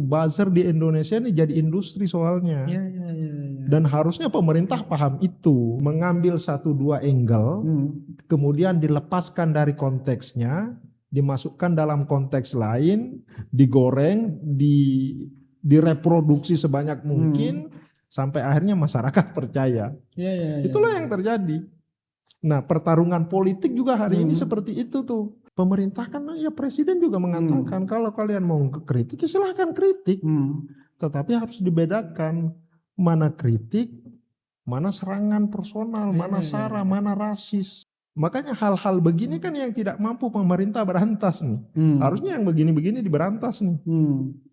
buzzer di Indonesia ini jadi industri soalnya. Ya. Dan harusnya pemerintah paham itu, mengambil satu dua angle, kemudian dilepaskan dari konteksnya, dimasukkan dalam konteks lain, digoreng, direproduksi sebanyak mungkin, sampai akhirnya masyarakat percaya. Itulah yang terjadi. Nah, pertarungan politik juga hari ini seperti itu tuh. Pemerintah kan, ya presiden juga mengatakan kalau kalian mau kritik, ya silahkan kritik. Tetapi harus dibedakan mana kritik, mana serangan personal, mana sara, mana rasis. Makanya hal-hal begini kan yang tidak mampu pemerintah berantas nih. Harusnya yang begini-begini diberantas nih.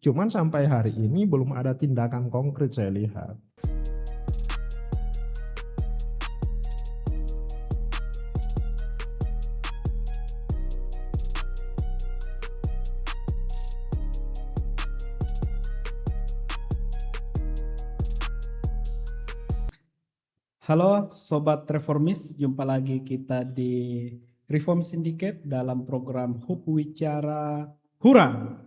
Cuman sampai hari ini belum ada tindakan konkret saya lihat. Halo Sobat Reformis, jumpa lagi kita di Reform Syndicate dalam program Hub Wicara Hura.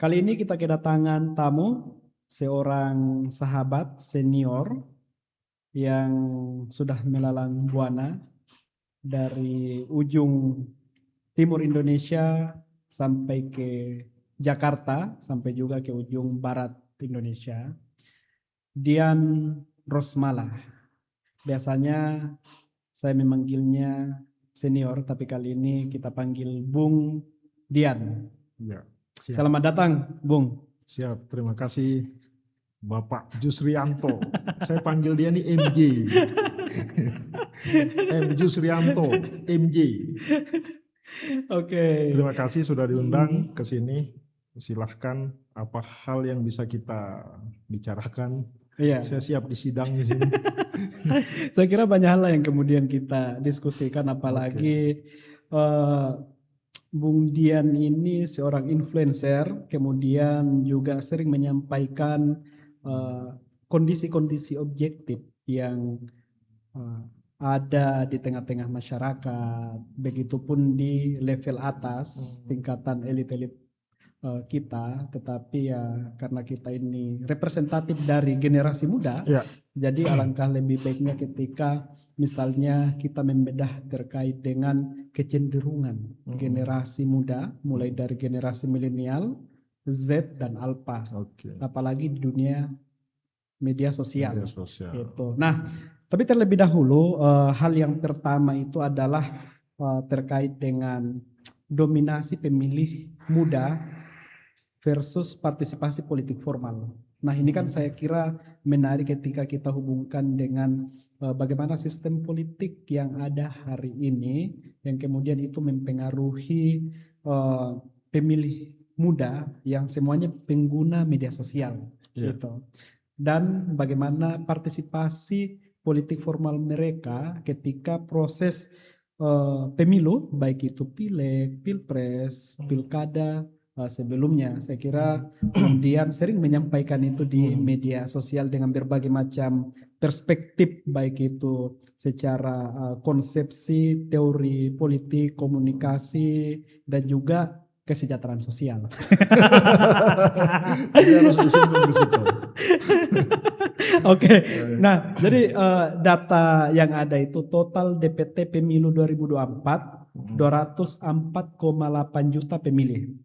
Kali ini kita kedatangan tamu, seorang sahabat senior yang sudah melalang buana dari ujung timur Indonesia sampai ke Jakarta, sampai juga ke ujung barat Indonesia. Dian Rosmala. Biasanya saya memanggilnya senior, tapi kali ini kita panggil Bung Dian. Ya, selamat datang, Bung. Siap, terima kasih Bapak Jusrianto. Saya panggil dia nih MJ. M Jusrianto, MJ. Oke. Terima kasih sudah diundang ke sini. Silahkan, apa hal yang bisa kita bicarakan? Iya. Saya siap di sidang di sini. Saya kira banyak hal yang kemudian kita diskusikan, apalagi Bung Dian ini seorang influencer, kemudian juga sering menyampaikan kondisi-kondisi objektif yang ada di tengah-tengah masyarakat, begitupun di level atas, tingkatan elit-elit kita, tetapi ya karena kita ini representatif dari generasi muda, jadi alangkah lebih baiknya ketika misalnya kita membedah terkait dengan kecenderungan generasi muda, mulai dari generasi milenial, Z dan Alpha, apalagi di dunia media sosial. Gitu. Nah, tapi terlebih dahulu hal yang pertama itu adalah terkait dengan dominasi pemilih muda versus partisipasi politik formal. Nah, ini kan saya kira menarik ketika kita hubungkan dengan bagaimana sistem politik yang ada hari ini, yang kemudian itu mempengaruhi pemilih muda yang semuanya pengguna media sosial, gitu. Dan bagaimana partisipasi politik formal mereka ketika proses pemilu, baik itu pileg, pilpres, pilkada, sebelumnya. Saya kira kemudian sering menyampaikan itu di media sosial dengan berbagai macam perspektif, baik itu secara konsepsi, teori politik, komunikasi, dan juga kesejahteraan sosial. Harus disinggung di situ. Oke. Nah, jadi data yang ada itu total DPT pemilu 2024 204,8 juta pemilih.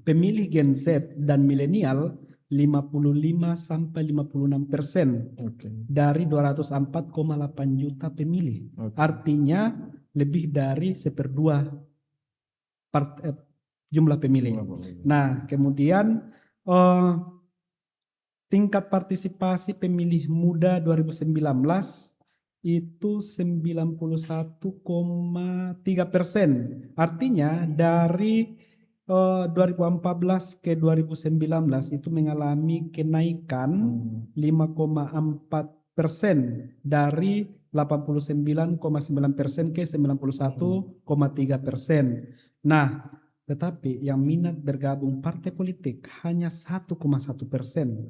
Pemilih Gen Z dan milenial 55 sampai 56% dari 204,8 juta pemilih. Artinya lebih dari 1/2 jumlah pemilih. Nah, kemudian tingkat partisipasi pemilih muda 2019 itu 91,3%. Artinya dari 2014 ke 2019 itu mengalami kenaikan 5,4% dari 89,9% ke 91,3%. Nah, tetapi yang minat bergabung partai politik hanya 1,1%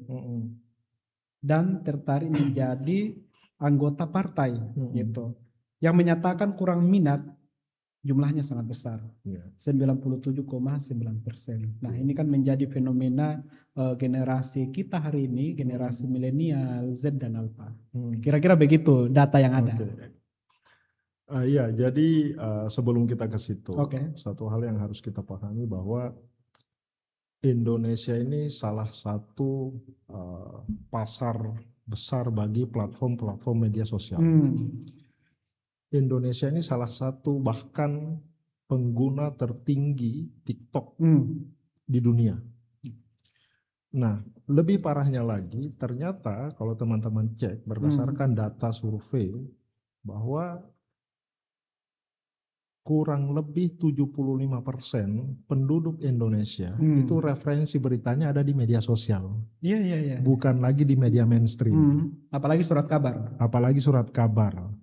dan tertarik menjadi anggota partai, gitu. Yang menyatakan kurang minat jumlahnya sangat besar, Ya. 97,9%. Nah, ini kan menjadi fenomena generasi kita hari ini, generasi milenial, Z dan Alpha. Kira-kira begitu data yang ada. Oke. Iya, jadi sebelum kita ke situ, Oke. satu hal yang harus kita pahami bahwa Indonesia ini salah satu pasar besar bagi platform-platform media sosial. Indonesia ini salah satu bahkan pengguna tertinggi TikTok di dunia. Nah, lebih parahnya lagi, ternyata kalau teman-teman cek berdasarkan data survei bahwa kurang lebih 75% penduduk Indonesia itu referensi beritanya ada di media sosial. Iya. Bukan lagi di media mainstream. Apalagi surat kabar. Apalagi surat kabar.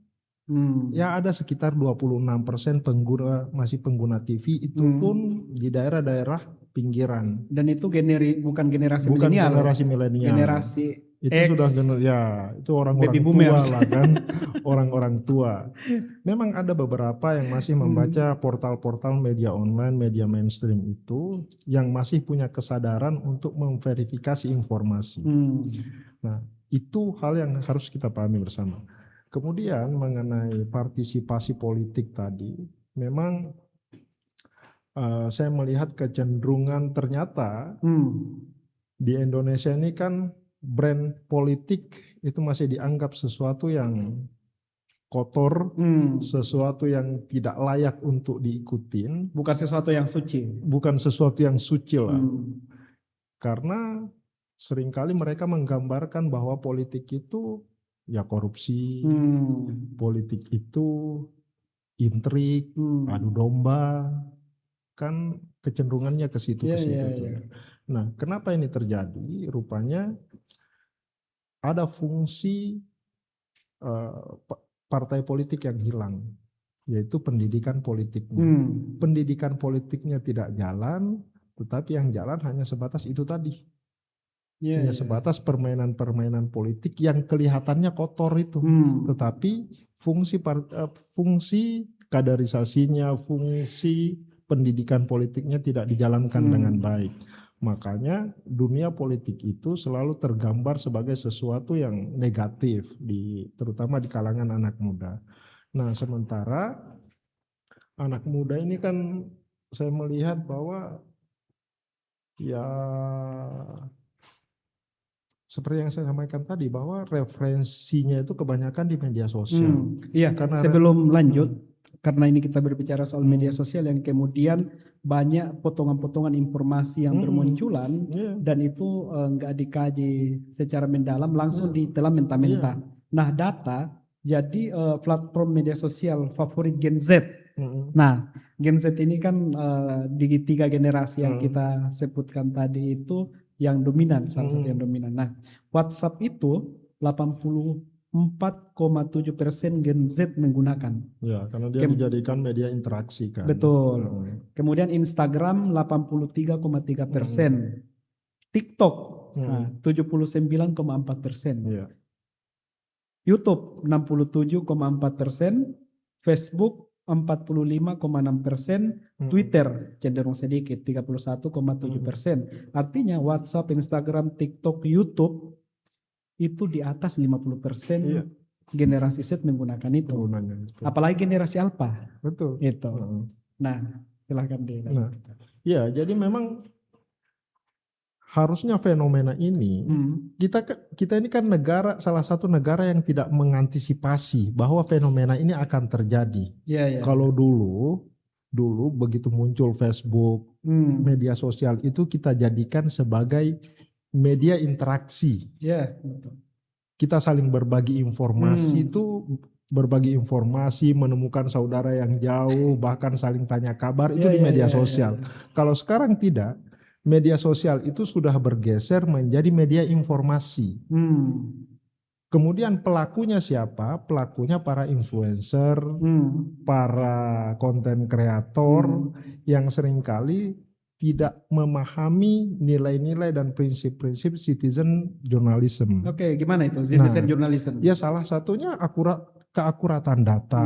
Ya ada sekitar 26% masih pengguna TV, itu pun di daerah-daerah pinggiran. Dan itu bukan generasi Bukan milenial. generasi milenial. Generasi itu X, sudah itu orang-orang baby tua boomers. lah kan. Orang-orang tua. Memang ada beberapa yang masih membaca portal-portal media online, media mainstream itu yang masih punya kesadaran untuk memverifikasi informasi. Nah, itu hal yang harus kita pahami bersama. Kemudian mengenai partisipasi politik tadi, memang saya melihat kecenderungan ternyata di Indonesia ini kan brand politik itu masih dianggap sesuatu yang kotor, sesuatu yang tidak layak untuk diikutin. Bukan sesuatu yang suci. Bukan sesuatu yang suci lah. Karena seringkali mereka menggambarkan bahwa politik itu ya korupsi, politik itu intrik, adu domba, kan kecenderungannya ke situ. Nah, kenapa ini terjadi? Rupanya ada fungsi partai politik yang hilang, yaitu pendidikan politiknya. Pendidikan politiknya tidak jalan, tetapi yang jalan hanya sebatas itu tadi. Hanya sebatas permainan-permainan politik yang kelihatannya kotor itu, tetapi fungsi kaderisasinya, fungsi pendidikan politiknya tidak dijalankan dengan baik. Makanya dunia politik itu selalu tergambar sebagai sesuatu yang negatif, terutama di kalangan anak muda. Nah, sementara anak muda ini kan saya melihat bahwa ya seperti yang saya sampaikan tadi, bahwa referensinya itu kebanyakan di media sosial. Iya, sebelum lanjut, karena ini kita berbicara soal media sosial yang kemudian banyak potongan-potongan informasi yang bermunculan, dan itu nggak dikaji secara mendalam, langsung ditelan mentah-mentah. Nah, data, jadi platform media sosial favorit Gen Z. Nah, Gen Z ini kan di 3 generasi yang kita sebutkan tadi itu yang dominan, salah satu yang dominan. Nah, WhatsApp itu 84,7% Gen Z menggunakan. Ya, karena dia dijadikan media interaksi kan. Betul. Kemudian Instagram 83,3%. TikTok 79,4%. YouTube 67,4%. Facebook 45,6%, Twitter cenderung sedikit 31,7%. Artinya WhatsApp, Instagram, TikTok, YouTube itu di atas 50% generasi Z menggunakan itu. Apalagi generasi Alpha. Betul. Itu. Nah, silahkan deh. Nah, ya, jadi memang harusnya fenomena ini kita ini kan salah satu negara yang tidak mengantisipasi bahwa fenomena ini akan terjadi. Kalau dulu begitu muncul Facebook, media sosial itu kita jadikan sebagai media interaksi. Betul. Kita saling berbagi informasi menemukan saudara yang jauh, bahkan saling tanya kabar itu di media sosial. Kalau sekarang tidak, media sosial itu sudah bergeser menjadi media informasi. Kemudian pelakunya siapa? Pelakunya para influencer, para konten kreator yang seringkali tidak memahami nilai-nilai dan prinsip-prinsip citizen journalism. Oke, gimana itu citizen journalism? Ya, salah satunya keakuratan data,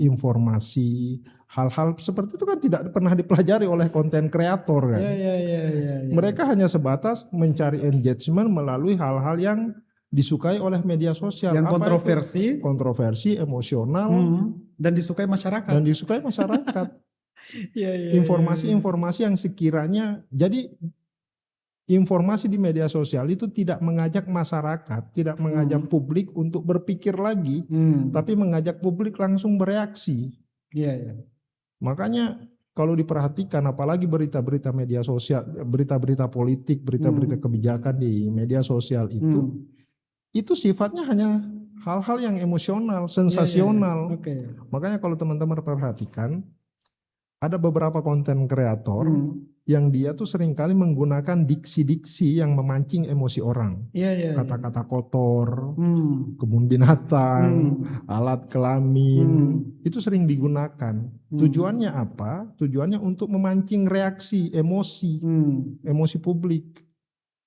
informasi, hal-hal seperti itu kan tidak pernah dipelajari oleh konten kreator kan. Mereka hanya sebatas mencari engagement melalui hal-hal yang disukai oleh media sosial. Yang Apa kontroversi, itu? Kontroversi, emosional, dan disukai masyarakat. Informasi-informasi yang sekiranya, jadi informasi di media sosial itu tidak mengajak masyarakat, tidak mengajak publik untuk berpikir lagi, tapi mengajak publik langsung bereaksi. Makanya kalau diperhatikan, apalagi berita-berita media sosial, berita-berita politik, berita-berita kebijakan di media sosial itu sifatnya hanya hal-hal yang emosional, sensasional. Makanya kalau teman-teman perhatikan, ada beberapa konten kreator yang dia tuh seringkali menggunakan diksi-diksi yang memancing emosi orang. Kata-kata kotor, kebun binatang, alat kelamin, itu sering digunakan. Tujuannya apa? Tujuannya untuk memancing reaksi, emosi publik.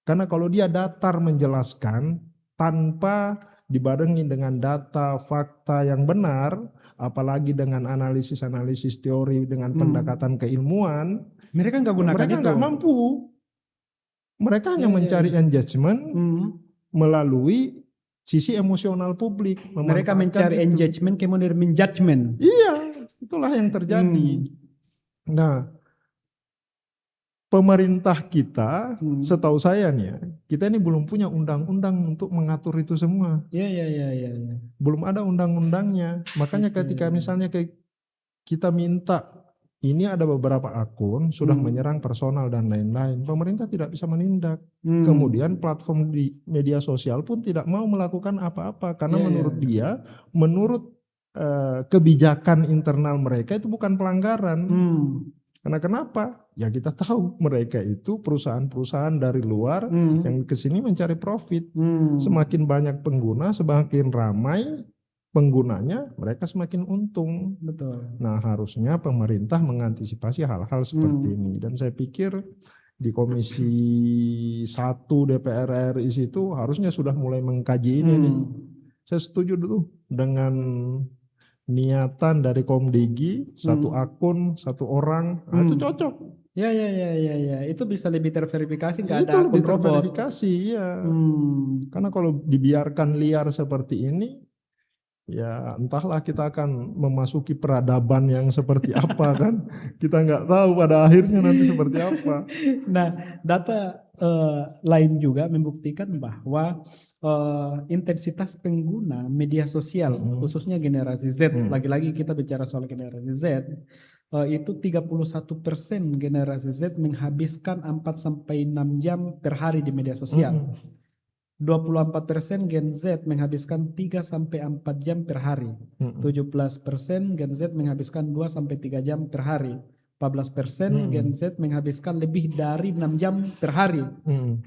Karena kalau dia datar menjelaskan tanpa dibarengi dengan data, fakta yang benar, apalagi dengan analisis-analisis teori, dengan pendekatan keilmuan, mereka nggak mampu. Mereka hanya mencari engagement melalui sisi emosional publik. Mereka mencari engagement kemudian menjudgment. Iya, itulah yang terjadi. Nah, pemerintah kita, setahu saya nih ya, kita ini belum punya undang-undang untuk mengatur itu semua. Belum ada undang-undangnya. Makanya ketika misalnya kita minta, ini ada beberapa akun sudah menyerang personal dan lain-lain, pemerintah tidak bisa menindak. Kemudian platform di media sosial pun tidak mau melakukan apa-apa karena menurut kebijakan internal mereka itu bukan pelanggaran. Karena kenapa? Ya kita tahu mereka itu perusahaan-perusahaan dari luar yang kesini mencari profit. Semakin banyak pengguna, semakin ramai penggunanya, mereka semakin untung. Nah, harusnya pemerintah mengantisipasi hal-hal seperti ini. Dan saya pikir di Komisi 1 DPR RI itu harusnya sudah mulai mengkaji ini nih. Saya setuju dulu dengan niatan dari Komdigi, satu akun, satu orang, nah itu cocok. Itu bisa lebih terverifikasi, nggak ada akun lebih robot. Terverifikasi, Karena kalau dibiarkan liar seperti ini, ya entahlah kita akan memasuki peradaban yang seperti apa kan. Kita nggak tahu pada akhirnya nanti seperti apa. Nah, data lain juga membuktikan bahwa intensitas pengguna media sosial, khususnya generasi Z, lagi-lagi kita bicara soal generasi Z, itu 31% generasi Z menghabiskan 4-6 jam per hari di media sosial. 24% Gen Z menghabiskan 3-4 jam per hari. 17% Gen Z menghabiskan 2-3 jam per hari. 14% Gen Z menghabiskan lebih dari 6 jam per hari.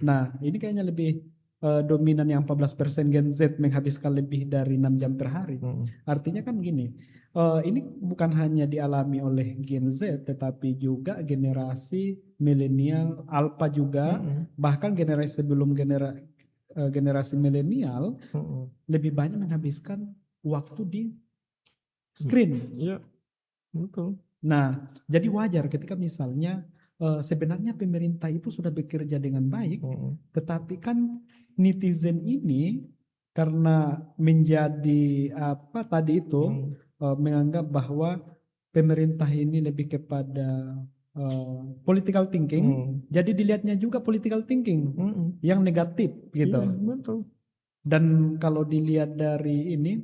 Nah, ini kayaknya lebih dominan yang 14% Gen Z menghabiskan lebih dari 6 jam per hari. Artinya kan gini, ini bukan hanya dialami oleh Gen Z, tetapi juga generasi milenial, alpha juga, bahkan generasi sebelum generasi milenial lebih banyak menghabiskan waktu di screen. Iya, betul. Nah, jadi wajar ketika misalnya sebenarnya pemerintah itu sudah bekerja dengan baik, tetapi kan netizen ini karena menjadi apa tadi itu menganggap bahwa pemerintah ini lebih kepada political thinking, jadi dilihatnya juga political thinking yang negatif gitu. Iya, betul. Dan kalau dilihat dari ini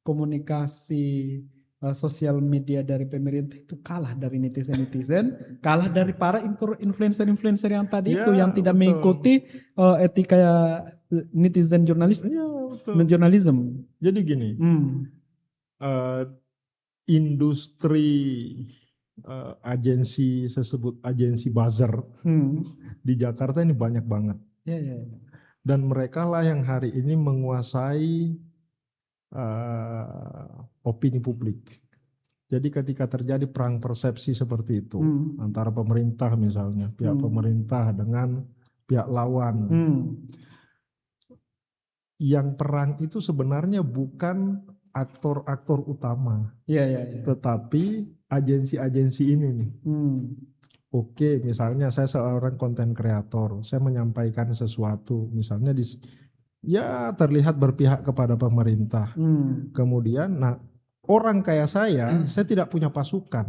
komunikasi sosial media dari pemerintah itu kalah dari netizen-netizen, kalah dari para influencer-influencer yang tadi itu yang tidak mengikuti etika netizen jurnalisme. Jadi gini, industri agensi buzzer di Jakarta ini banyak banget. Dan mereka lah yang hari ini menguasai opini publik. Jadi ketika terjadi perang persepsi seperti itu antara pemerintah misalnya, pihak pemerintah dengan pihak lawan, yang perang itu sebenarnya bukan aktor-aktor utama, Iya, iya, iya. tetapi agensi-agensi ini nih. Oke, misalnya saya seorang konten kreator, saya menyampaikan sesuatu, misalnya ya terlihat berpihak kepada pemerintah. Kemudian, nah orang kayak saya tidak punya pasukan,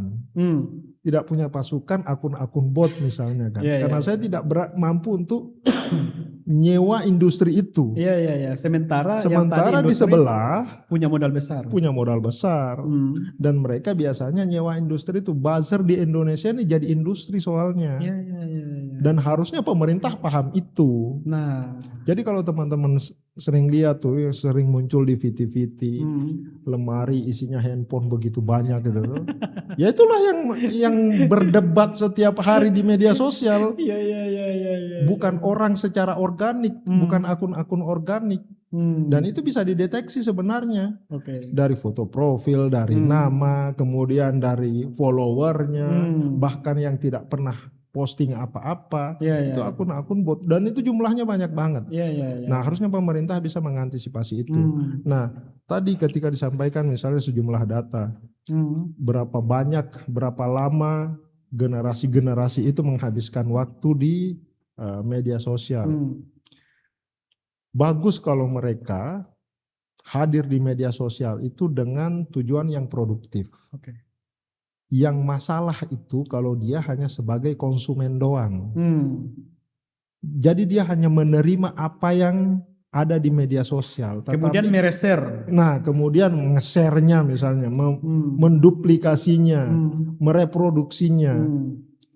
tidak punya pasukan akun-akun bot misalnya kan, Iya, karena iya, saya iya. tidak mampu untuk nyewa industri itu. Iya, iya, iya. Sementara yang tadi Sementara di industri sebelah punya modal besar. punya modal besar, dan mereka biasanya nyewa industri itu. Buzzer di Indonesia ini jadi industri soalnya. Iya, iya, iya, iya. Dan harusnya pemerintah paham itu. Nah, Jadi kalau teman-teman sering lihat tuh, sering muncul di VT-VT, lemari isinya handphone begitu banyak gitu. Ya itulah yang berdebat setiap hari di media sosial. iya, iya, iya, iya, iya. Bukan orang secara organik, bukan akun-akun organik. Dan itu bisa dideteksi sebenarnya. Oke. Dari foto profil, dari nama, kemudian dari followernya, bahkan yang tidak pernah posting apa-apa, Iya, itu iya. akun-akun bot, dan itu jumlahnya banyak banget. Iya, iya, iya. Nah, harusnya pemerintah bisa mengantisipasi itu. Nah, tadi ketika disampaikan misalnya sejumlah data, berapa banyak, berapa lama generasi-generasi itu menghabiskan waktu di media sosial. Bagus kalau mereka hadir di media sosial itu dengan tujuan yang produktif. Oke. Yang masalah itu kalau dia hanya sebagai konsumen doang. Jadi dia hanya menerima apa yang ada di media sosial. Kemudian mereser. Nah, kemudian nge-share-nya misalnya, menduplikasinya, mereproduksinya.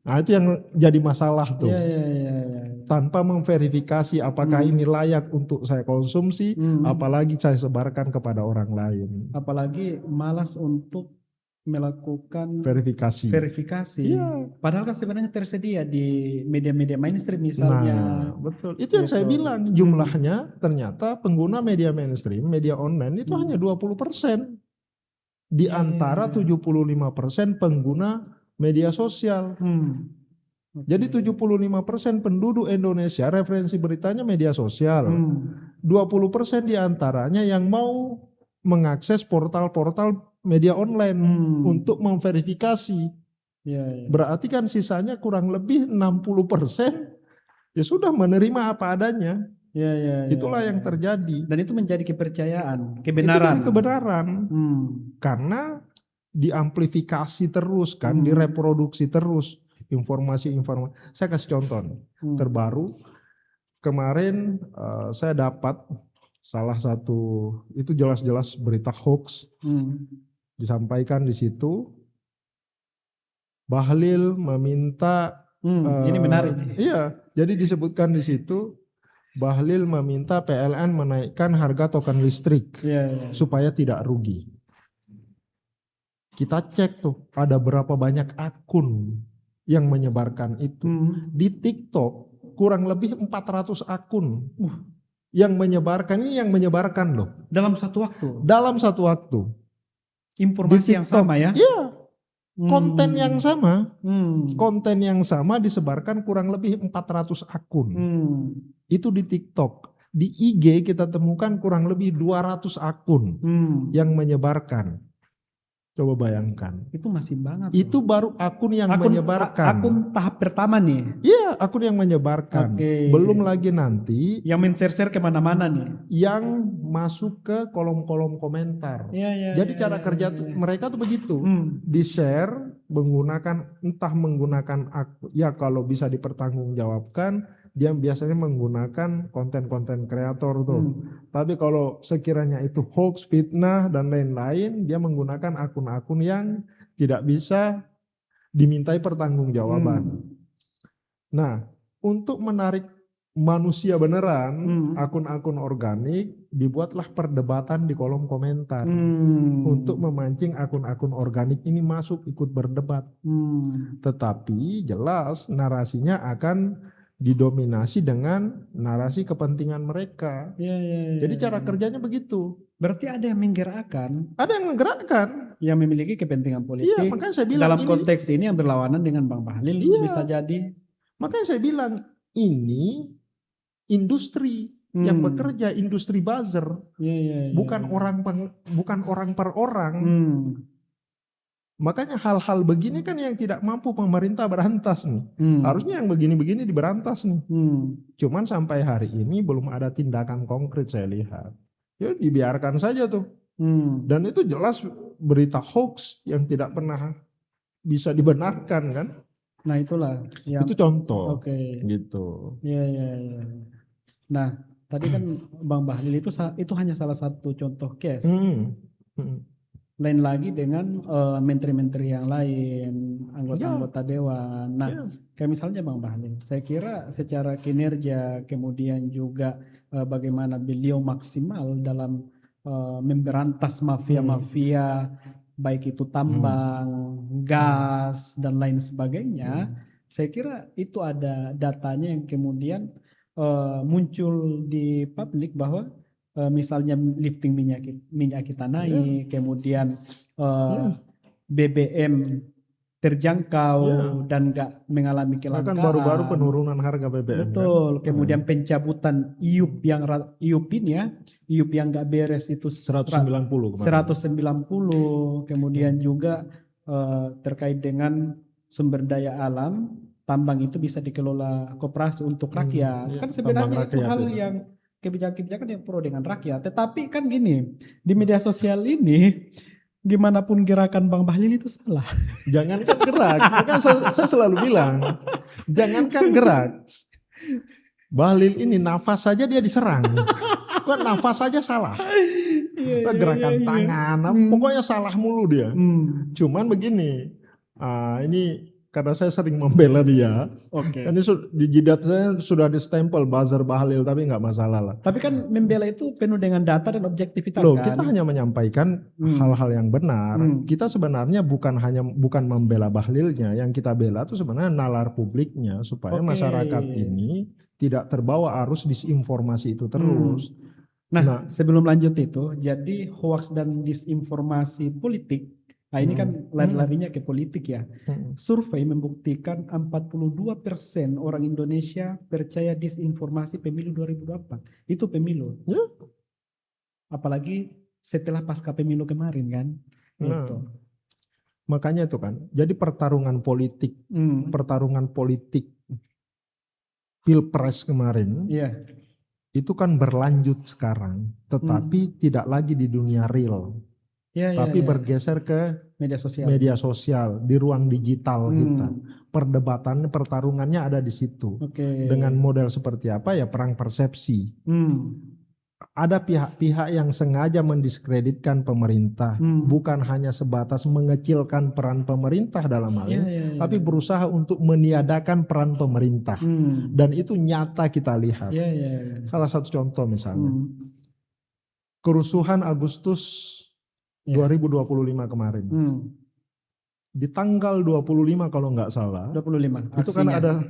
Nah, itu yang jadi masalah tuh. Iya, iya, iya, iya. Tanpa memverifikasi apakah ini layak untuk saya konsumsi, apalagi saya sebarkan kepada orang lain. Apalagi malas untuk melakukan Verifikasi. Iya. Padahal kan sebenarnya tersedia di media-media mainstream misalnya. Nah, betul. Itu yang saya bilang, jumlahnya ternyata pengguna media mainstream, media online itu hanya 20%. Di antara 75% pengguna media sosial. Jadi 75% penduduk Indonesia referensi beritanya media sosial. 20% diantaranya yang mau mengakses portal-portal media online untuk memverifikasi. Berarti kan sisanya kurang lebih 60% ya sudah menerima apa adanya. Itulah yang terjadi. Dan itu menjadi kepercayaan, kebenaran. Itu jadi kebenaran. Karena diamplifikasi terus kan, direproduksi terus informasi-informasi. Saya kasih contoh terbaru. Kemarin saya dapat salah satu, itu jelas-jelas berita hoax, disampaikan di situ. Bahlil meminta, ini menarik. Iya, jadi disebutkan di situ Bahlil meminta PLN menaikkan harga token listrik supaya tidak rugi. Kita cek tuh ada berapa banyak akun yang menyebarkan itu. Di TikTok kurang lebih 400 akun yang menyebarkan, ini yang menyebarkan loh. Dalam satu waktu? Dalam satu waktu. Informasi yang sama ya? Iya. Konten yang sama. Konten yang sama disebarkan kurang lebih 400 akun. Itu di TikTok. Di IG kita temukan kurang lebih 200 akun yang menyebarkan. Coba bayangkan. Itu masih banget. Itu baru akun yang menyebarkan. Akun tahap pertama nih? Iya, akun yang menyebarkan. Belum lagi nanti. Yang men-share kemana-mana nih? Yang masuk ke kolom-kolom komentar. Jadi cara kerja mereka tuh begitu. Di-share menggunakan, entah menggunakan akun. Ya kalau bisa dipertanggungjawabkan. Dia biasanya menggunakan konten-konten kreator tuh. Tapi kalau sekiranya itu hoax, fitnah, dan lain-lain, dia menggunakan akun-akun yang tidak bisa dimintai pertanggungjawaban. Nah, untuk menarik manusia beneran, akun-akun organik, dibuatlah perdebatan di kolom komentar. Untuk memancing akun-akun organik ini masuk ikut berdebat. Tetapi jelas narasinya akan didominasi dengan narasi kepentingan mereka. Jadi cara kerjanya begitu. Berarti ada yang menggerakkan. Ada yang menggerakkan. Yang memiliki kepentingan politik. Iya, makanya saya bilang dalam konteks ini yang berlawanan dengan Bang Bahlil bisa jadi. Makanya saya bilang ini industri yang bekerja industri buzzer, bukan orang per orang. Makanya hal-hal begini kan yang tidak mampu pemerintah berantas nih. Harusnya yang begini-begini diberantas nih. Cuman sampai hari ini belum ada tindakan konkret saya lihat. Ya dibiarkan saja tuh. Dan itu jelas berita hoax yang tidak pernah bisa dibenarkan kan. Nah itulah. Itu contoh. Oke. Gitu. Iya. Nah tadi kan Bang Bahlil itu hanya salah satu contoh case. Lain lagi dengan menteri-menteri yang lain, anggota-anggota dewan. Nah, kayak misalnya Bang Bahlil, saya kira secara kinerja, kemudian juga bagaimana beliau maksimal dalam memberantas mafia-mafia, baik itu tambang, gas, dan lain sebagainya. Saya kira itu ada datanya yang kemudian muncul di publik bahwa misalnya lifting minyak kita naik, kemudian BBM terjangkau dan nggak mengalami kelangkaan. Kan baru-baru penurunan harga BBM. Betul. Kan? Kemudian pencabutan IUP yang nggak beres itu 190. Kemudian juga terkait dengan sumber daya alam, tambang itu bisa dikelola koperasi untuk rakyat. Kan sebenarnya itu hal yang kebijakan-kebijakan yang pro dengan rakyat. Tetapi kan gini, di media sosial ini gimana pun gerakan Bang Bahlil itu salah. Jangankan gerak, kan saya selalu bilang, jangankan gerak. Bahlil ini nafas saja dia diserang. Kan nafas saja salah. Gerakan tangan, pokoknya salah mulu dia. Cuman begini, ini karena saya sering membela dia. Ini di jidat saya sudah di stempel buzzer Bahlil, tapi nggak masalah lah. Tapi kan membela itu penuh dengan data dan objektivitas. Kita hanya menyampaikan hal-hal yang benar. Kita sebenarnya bukan membela Bahlilnya, yang kita bela itu sebenarnya nalar publiknya supaya masyarakat ini tidak terbawa arus disinformasi itu terus. Nah, sebelum lanjut itu, jadi hoax dan disinformasi politik. Nah ini kan lari-larinya ke politik ya. Survei membuktikan 42% orang Indonesia percaya disinformasi pemilu 2024. Itu pemilu. Apalagi setelah pasca pemilu kemarin kan. Gitu. Makanya itu kan. Jadi pertarungan politik Pilpres kemarin. Itu kan berlanjut sekarang. Tetapi tidak lagi di dunia real. Tapi bergeser ke media sosial di ruang digital kita. Pertarungannya ada di situ. Dengan model seperti apa ya, perang persepsi. Ada pihak-pihak yang sengaja mendiskreditkan pemerintah, bukan hanya sebatas mengecilkan peran pemerintah dalam hal ini, tapi berusaha untuk meniadakan peran pemerintah. Dan itu nyata kita lihat. Salah satu contoh misalnya, kerusuhan Agustus 2025 kemarin. Di tanggal 25 kalau nggak salah. 25.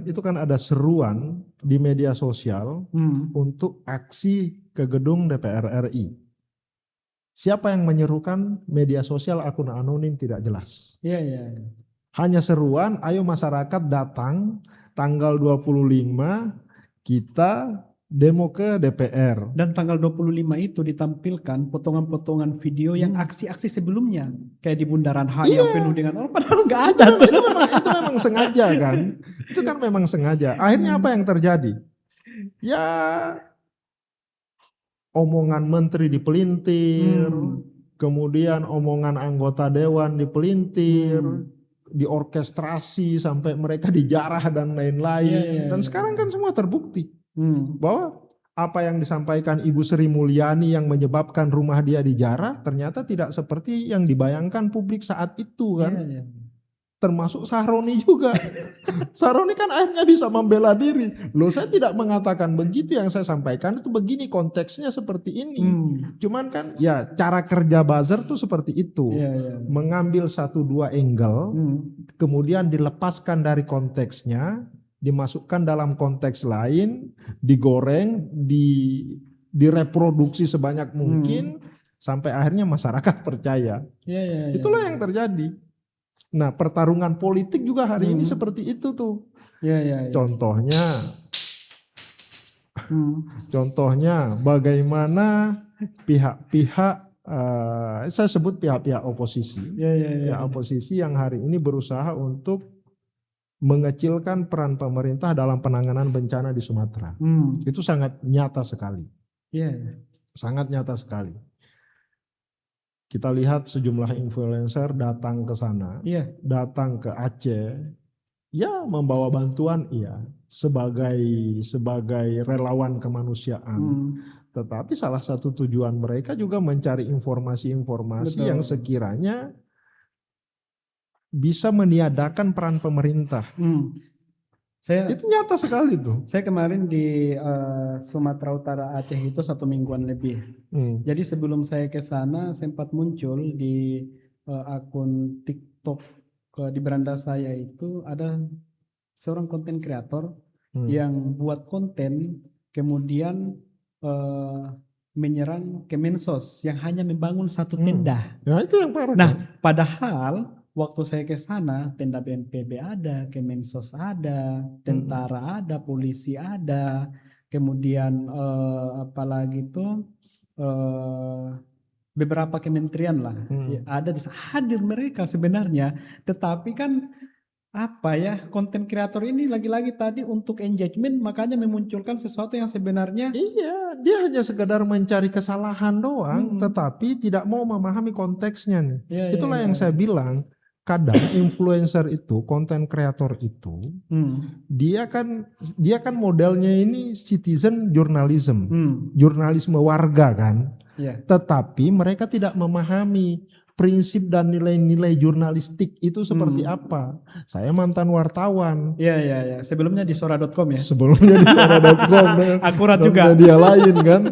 Itu kan ada seruan di media sosial untuk aksi ke gedung DPR RI. Siapa yang menyerukan? Media sosial, akun anonim tidak jelas. Hanya seruan, ayo masyarakat datang tanggal 25 kita demo ke DPR. Dan tanggal 25 itu ditampilkan potongan-potongan video yang aksi-aksi sebelumnya. Kayak di Bundaran HI yang penuh dengan orang, padahal nggak ada. Itu memang sengaja kan. Itu kan memang sengaja. Akhirnya apa yang terjadi? Ya omongan menteri dipelintir, kemudian omongan anggota dewan dipelintir, diorkestrasi sampai mereka dijarah dan lain-lain. Dan sekarang kan semua terbukti. Bahwa apa yang disampaikan Ibu Sri Mulyani yang menyebabkan rumah dia dijarah ternyata tidak seperti yang dibayangkan publik saat itu kan. Termasuk Sahroni juga. Sahroni kan akhirnya bisa membela diri. Loh, saya tidak mengatakan begitu, yang saya sampaikan itu begini, konteksnya seperti ini. Cuman kan ya cara kerja buzzer tuh seperti itu. Mengambil 1-2 angle, kemudian dilepaskan dari konteksnya, dimasukkan dalam konteks lain, digoreng, direproduksi sebanyak mungkin, sampai akhirnya masyarakat percaya. Itulah yang terjadi. Nah, pertarungan politik juga hari ini seperti itu tuh. Contohnya Contohnya bagaimana pihak-pihak, saya sebut pihak-pihak oposisi, pihak oposisi yang hari ini berusaha untuk mengecilkan peran pemerintah dalam penanganan bencana di Sumatera. Itu sangat nyata sekali. Sangat nyata sekali. Kita lihat sejumlah influencer datang ke sana, datang ke Aceh, ya membawa bantuan, sebagai relawan kemanusiaan. Tetapi salah satu tujuan mereka juga mencari informasi-informasi yang sekiranya bisa meniadakan peran pemerintah. Itu nyata sekali tuh. Saya kemarin di Sumatera Utara Aceh itu 1 mingguan lebih. Jadi sebelum saya ke sana sempat muncul di akun TikTok di beranda saya itu ada seorang konten kreator yang buat konten kemudian menyerang Kemensos yang hanya membangun 1 tenda. Nah itu yang parah. Nah, padahal waktu saya ke sana tenda BNPB ada, Kemensos ada, tentara ada, polisi ada, kemudian apalagi itu beberapa kementerian lah ada di sana, hadir mereka sebenarnya, tetapi kan konten kreator ini lagi-lagi tadi untuk engagement makanya memunculkan sesuatu yang sebenarnya dia hanya sekedar mencari kesalahan doang, tetapi tidak mau memahami konteksnya nih. Itulah yang saya bilang, kadang influencer itu, konten kreator itu, dia kan modelnya ini citizen journalism, jurnalisme warga kan. Tetapi mereka tidak memahami prinsip dan nilai-nilai jurnalistik itu seperti apa. Saya mantan wartawan. Sebelumnya di sora.com ya. Sebelumnya di sora.com. Akurat juga. Media lain kan.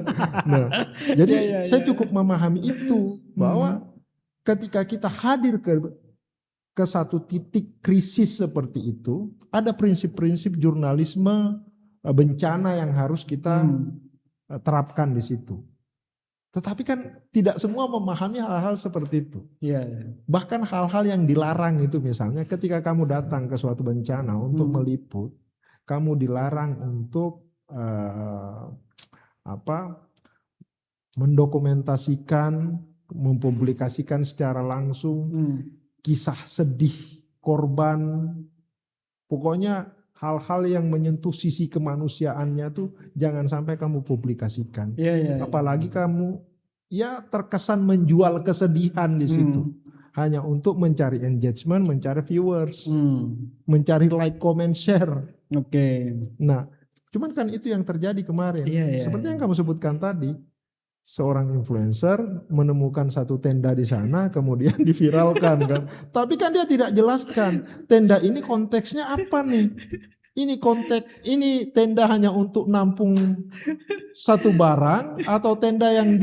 Nah, jadi saya cukup memahami itu, bahwa ketika kita hadir ke satu titik krisis seperti itu, ada prinsip-prinsip jurnalisme bencana yang harus kita terapkan di situ. Tetapi kan tidak semua memahami hal-hal seperti itu. Bahkan hal-hal yang dilarang itu, misalnya ketika kamu datang ke suatu bencana untuk meliput, kamu dilarang untuk mendokumentasikan, mempublikasikan secara langsung kisah sedih korban, pokoknya hal-hal yang menyentuh sisi kemanusiaannya tuh jangan sampai kamu publikasikan. Apalagi kamu terkesan menjual kesedihan di situ, hanya untuk mencari engagement, mencari viewers, mencari like, comment, share. Nah, cuman kan itu yang terjadi kemarin. Seperti yang kamu sebutkan tadi. Seorang influencer menemukan satu tenda di sana, kemudian diviralkan kan. Tapi kan dia tidak jelaskan tenda ini konteksnya apa nih. Ini tenda hanya untuk nampung satu barang, atau tenda yang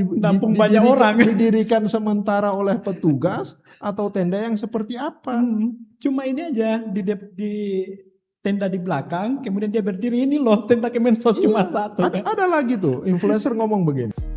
didirikan sementara oleh petugas, atau tenda yang seperti apa. Cuma ini aja di tenda di belakang, kemudian dia berdiri, ini loh tenda Kemensos cuma 1. Ada lagi tuh influencer ngomong begini.